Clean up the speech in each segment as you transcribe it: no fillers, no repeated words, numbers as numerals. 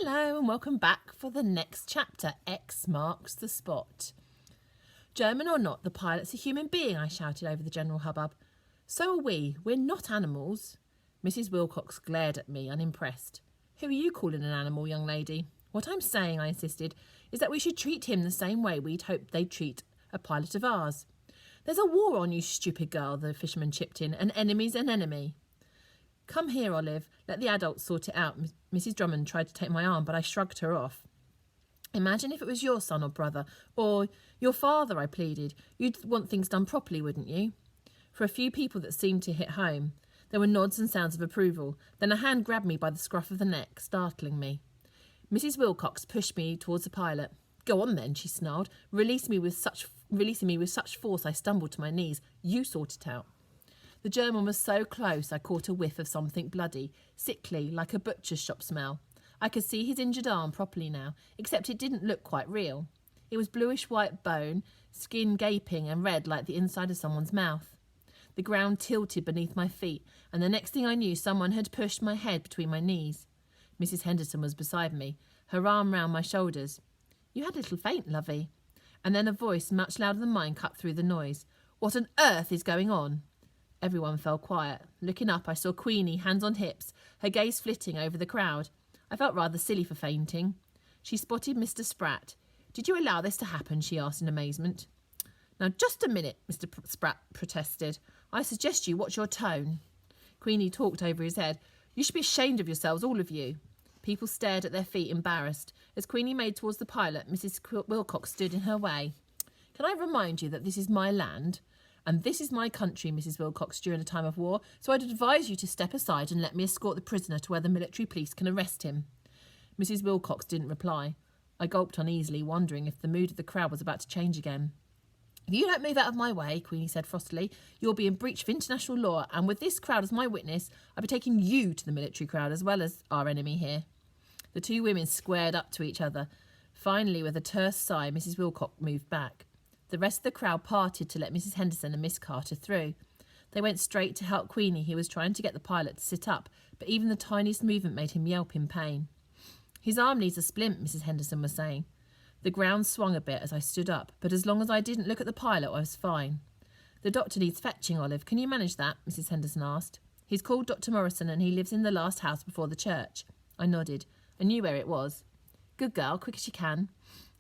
Hello and welcome back for the next chapter. X marks the spot. German or not, the pilot's a human being, I shouted over the general hubbub. So are we. We're not animals. Mrs. Wilcox glared at me, unimpressed. Who are you calling an animal, young lady? What I'm saying, I insisted, is that we should treat him the same way we'd hope they'd treat a pilot of ours. There's a war on, you stupid girl, the fisherman chipped in. An enemy's an enemy. Come here, Olive. Let the adults sort it out. Mrs. Drummond tried to take my arm, but I shrugged her off. Imagine if it was your son or brother, or your father, I pleaded. You'd want things done properly, wouldn't you? For a few people that seemed to hit home, there were nods and sounds of approval. Then a hand grabbed me by the scruff of the neck, startling me. Mrs. Wilcox pushed me towards the pilot. Go on then, she snarled, releasing me with such force I stumbled to my knees. You sort it out. The German was so close I caught a whiff of something bloody, sickly, like a butcher's shop smell. I could see his injured arm properly now, except it didn't look quite real. It was bluish-white bone, skin gaping and red like the inside of someone's mouth. The ground tilted beneath my feet, and the next thing I knew someone had pushed my head between my knees. Mrs. Henderson was beside me, her arm round my shoulders. You had a little faint, lovey. And then a voice much louder than mine cut through the noise. What on earth is going on? Everyone fell quiet. Looking up, I saw Queenie, hands on hips, her gaze flitting over the crowd. I felt rather silly for fainting. She spotted Mr. Spratt. Did you allow this to happen? She asked in amazement. Now, just a minute, Mr. Spratt protested. I suggest you watch your tone. Queenie talked over his head. You should be ashamed of yourselves, all of you. People stared at their feet, embarrassed. As Queenie made towards the pilot, Mrs. Wilcox stood in her way. Can I remind you that this is my land? And this is my country, Mrs. Wilcox, during a time of war, so I'd advise you to step aside and let me escort the prisoner to where the military police can arrest him. Mrs. Wilcox didn't reply. I gulped uneasily, wondering if the mood of the crowd was about to change again. If you don't move out of my way, Queenie said frostily, you'll be in breach of international law, and with this crowd as my witness, I'll be taking you to the military crowd as well as our enemy here. The two women squared up to each other. Finally, with a terse sigh, Mrs. Wilcox moved back. The rest of the crowd parted to let Mrs. Henderson and Miss Carter through. They went straight to help Queenie, who was trying to get the pilot to sit up, but even the tiniest movement made him yelp in pain. His arm needs a splint, Mrs. Henderson was saying. The ground swung a bit as I stood up, but as long as I didn't look at the pilot, I was fine. The doctor needs fetching, Olive. Can you manage that? Mrs. Henderson asked. He's called Dr. Morrison and he lives in the last house before the church. I nodded. I knew where it was. Good girl, quick as you can.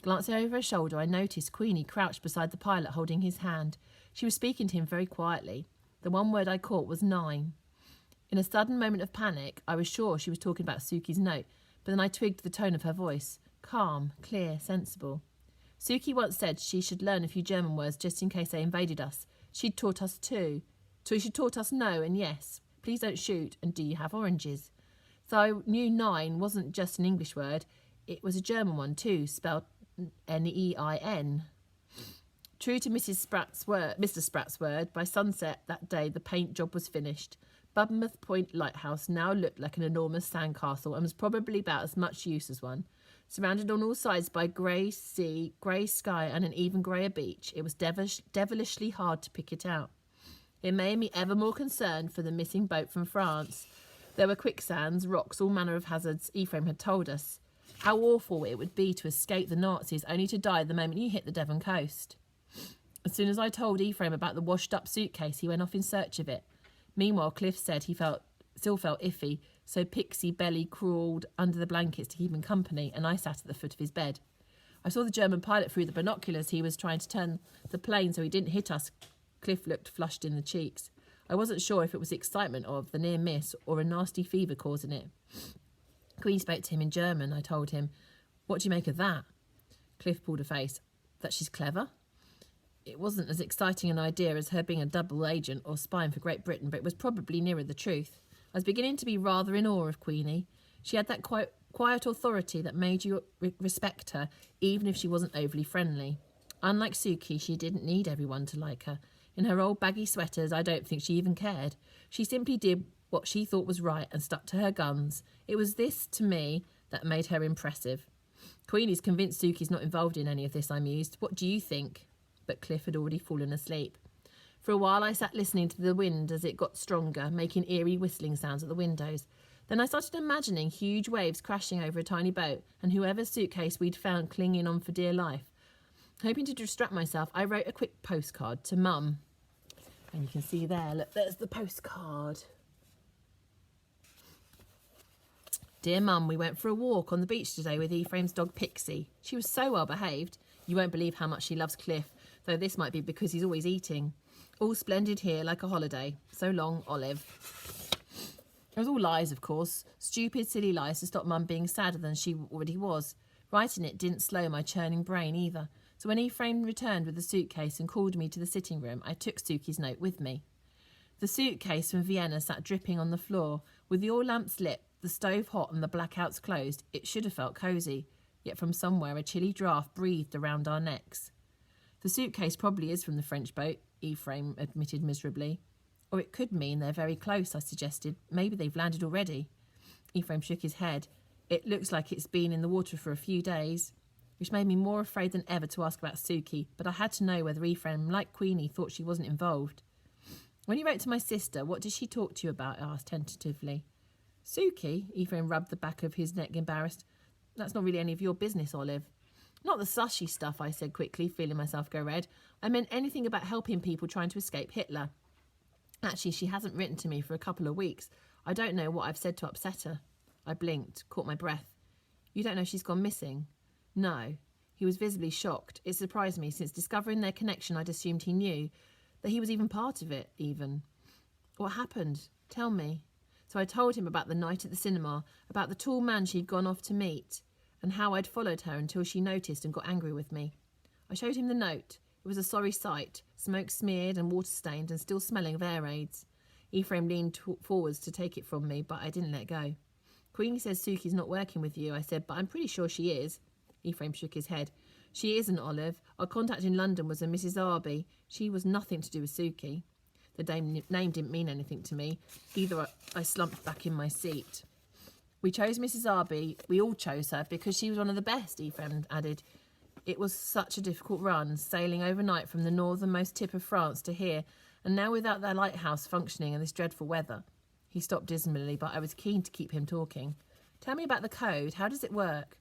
Glancing over her shoulder, I noticed Queenie crouched beside the pilot, holding his hand. She was speaking to him very quietly. The one word I caught was 9. In a sudden moment of panic, I was sure she was talking about Suki's note, but then I twigged the tone of her voice. Calm, clear, sensible. Suki once said she should learn a few German words just in case they invaded us. She'd taught us too. So she taught us no and yes. Please don't shoot, and do you have oranges? So I knew 9 wasn't just an English word. It was a German one too, spelled Nein. True to Mr. Spratt's word, by sunset that day the paint job was finished. Budmouth Point Lighthouse now looked like an enormous sandcastle and was probably about as much use as one. Surrounded on all sides by grey sea, grey sky and an even greyer beach, it was devilishly hard to pick it out. It made me ever more concerned for the missing boat from France. There were quicksands, rocks, all manner of hazards, Ephraim had told us. How awful it would be to escape the Nazis only to die the moment you hit the Devon coast. As soon as I told Ephraim about the washed-up suitcase, he went off in search of it. Meanwhile, Cliff said he still felt iffy, so Pixie Belly crawled under the blankets to keep him company, and I sat at the foot of his bed. I saw the German pilot through the binoculars. He was trying to turn the plane so he didn't hit us. Cliff looked flushed in the cheeks. I wasn't sure if it was the excitement of the near miss or a nasty fever causing it. Queen spoke to him in German, I told him. What do you make of that? Cliff pulled a face. That she's clever? It wasn't as exciting an idea as her being a double agent or spying for Great Britain, but it was probably nearer the truth. I was beginning to be rather in awe of Queenie. She had that quiet authority that made you respect her, even if she wasn't overly friendly. Unlike Suki, she didn't need everyone to like her. In her old baggy sweaters, I don't think she even cared. She simply did what she thought was right and stuck to her guns. It was this, to me, that made her impressive. Queenie's convinced Suki's not involved in any of this, I mused. What do you think? But Cliff had already fallen asleep. For a while I sat listening to the wind as it got stronger, making eerie whistling sounds at the windows. Then I started imagining huge waves crashing over a tiny boat and whoever's suitcase we'd found clinging on for dear life. Hoping to distract myself, I wrote a quick postcard to Mum. And you can see there, look, there's the postcard. Dear Mum, we went for a walk on the beach today with Ephraim's dog Pixie. She was so well behaved. You won't believe how much she loves Cliff, though this might be because he's always eating. All splendid here, like a holiday. So long, Olive. It was all lies, of course. Stupid, silly lies to stop Mum being sadder than she already was. Writing it didn't slow my churning brain either. So when Ephraim returned with the suitcase and called me to the sitting room, I took Suki's note with me. The suitcase from Vienna sat dripping on the floor. With the oil lamps lit, the stove hot and the blackouts closed, it should have felt cosy. Yet from somewhere a chilly draught breathed around our necks. The suitcase probably is from the French boat, Ephraim admitted miserably. Or it could mean they're very close, I suggested. Maybe they've landed already. Ephraim shook his head. It looks like it's been in the water for a few days. Which made me more afraid than ever to ask about Suki, but I had to know whether Ephraim, like Queenie, thought she wasn't involved. When you wrote to my sister, what did she talk to you about? I asked tentatively. Suki? Ephraim rubbed the back of his neck, embarrassed. That's not really any of your business, Olive. Not the sushy stuff, I said quickly, feeling myself go red. I meant anything about helping people trying to escape Hitler. Actually, she hasn't written to me for a couple of weeks. I don't know what I've said to upset her. I blinked, caught my breath. You don't know she's gone missing? No. He was visibly shocked. It surprised me, since discovering their connection I'd assumed he knew, that he was even part of it, even. What happened? Tell me. So I told him about the night at the cinema, about the tall man she'd gone off to meet, and how I'd followed her until she noticed and got angry with me. I showed him the note. It was a sorry sight, smoke-smeared and water-stained and still smelling of air raids. Ephraim leaned forwards to take it from me, but I didn't let go. Queenie says Suki's not working with you, I said, but I'm pretty sure she is. Ephraim shook his head. She isn't, Olive. Our contact in London was a Mrs. Arby. She was nothing to do with Suki. The name didn't mean anything to me. Either I slumped back in my seat. We chose Mrs. Arby. We all chose her because she was one of the best, Ephraim added. It was such a difficult run, sailing overnight from the northernmost tip of France to here, and now without their lighthouse functioning in this dreadful weather. He stopped dismally, but I was keen to keep him talking. Tell me about the code. How does it work?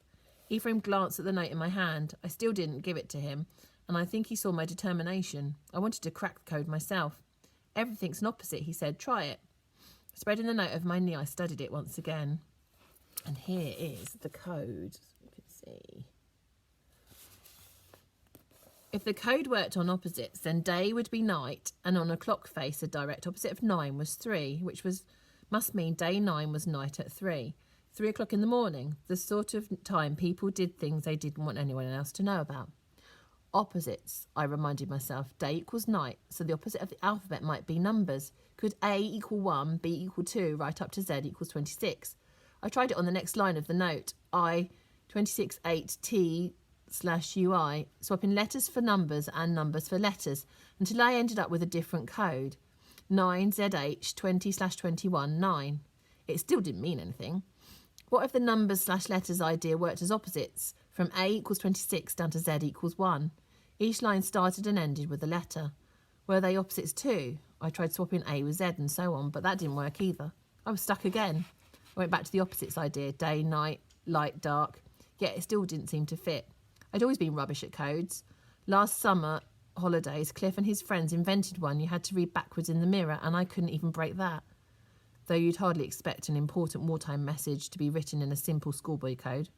Ephraim glanced at the note in my hand. I still didn't give it to him, and I think he saw my determination. I wanted to crack the code myself. Everything's an opposite, he said. Try it. Spreading the note over my knee, I studied it once again. And here is the code. You can see. If the code worked on opposites, then day would be night, and on a clock face, a direct opposite of 9 was 3, which must mean day 9 was night at 3. 3 o'clock in the morning, the sort of time people did things they didn't want anyone else to know about. Opposites, I reminded myself. Day equals night, so the opposite of the alphabet might be numbers. Could A equal 1, B equal 2, right up to Z equals 26? I tried it on the next line of the note. I, 26.8T/UI, swapping letters for numbers and numbers for letters, until I ended up with a different code. 9ZH 20/21 9. It still didn't mean anything. What if the numbers/letters idea worked as opposites, from A equals 26 down to Z equals 1? Each line started and ended with a letter. Were they opposites too? I tried swapping A with Z and so on, but that didn't work either. I was stuck again. I went back to the opposites idea, day, night, light, dark, yet it still didn't seem to fit. I'd always been rubbish at codes. Last summer holidays, Cliff and his friends invented one you had to read backwards in the mirror, and I couldn't even break that. Though you'd hardly expect an important wartime message to be written in a simple schoolboy code.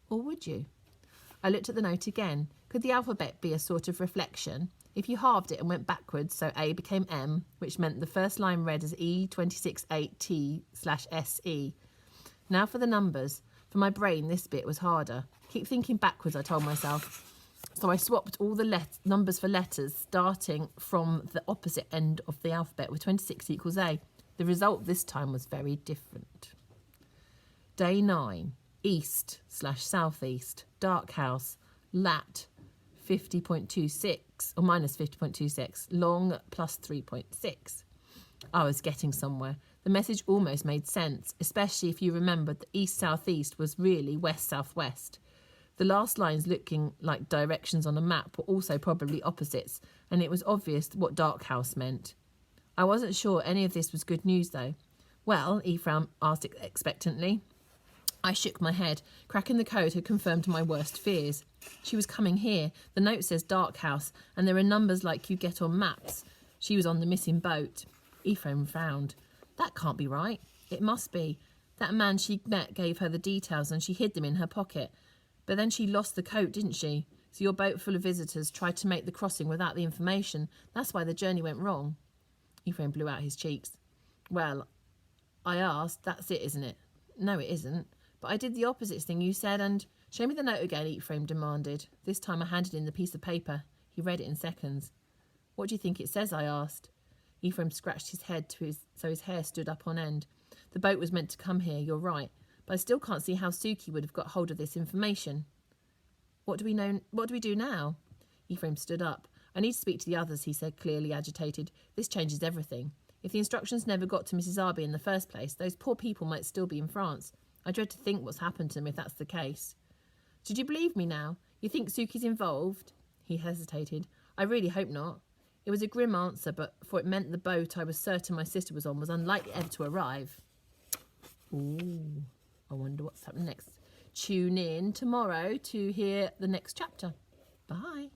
Or would you? I looked at the note again. Could the alphabet be a sort of reflection? If you halved it and went backwards, so A became M, which meant the first line read as E268T/SE. Now for the numbers. For my brain, this bit was harder. Keep thinking backwards, I told myself. So I swapped all the numbers for letters, starting from the opposite end of the alphabet with 26 equals A. The result this time was very different. Day 9. East/southeast. Dark house. Lat 50.26 or minus 50.26. Long plus 3.6. I was getting somewhere. The message almost made sense, especially if you remembered that east-southeast was really west-southwest. The last lines looking like directions on a map were also probably opposites, and it was obvious what dark house meant. I wasn't sure any of this was good news, though. Well, Ephraim asked expectantly. I shook my head. Cracking the code had confirmed my worst fears. She was coming here. The note says Dark House, and there are numbers like you get on maps. She was on the missing boat. Ephraim frowned. That can't be right. It must be. That man she met gave her the details and she hid them in her pocket. But then she lost the coat, didn't she? So your boat full of visitors tried to make the crossing without the information. That's why the journey went wrong. Ephraim blew out his cheeks. Well, I asked, that's it, isn't it? No, it isn't. But I did the opposite thing you said and... Show me the note again, Ephraim demanded. This time I handed in the piece of paper. He read it in seconds. What do you think it says? I asked. Ephraim scratched his head so his hair stood up on end. The boat was meant to come here, you're right. But I still can't see how Suki would have got hold of this information. What do we do now? Ephraim stood up. I need to speak to the others, he said, clearly agitated. This changes everything. If the instructions never got to Mrs. Arby in the first place, those poor people might still be in France. I dread to think what's happened to them if that's the case. Did you believe me now? You think Suki's involved? He hesitated. I really hope not. It was a grim answer, for it meant the boat I was certain my sister was on was unlikely ever to arrive. Ooh, I wonder what's happening next. Tune in tomorrow to hear the next chapter. Bye.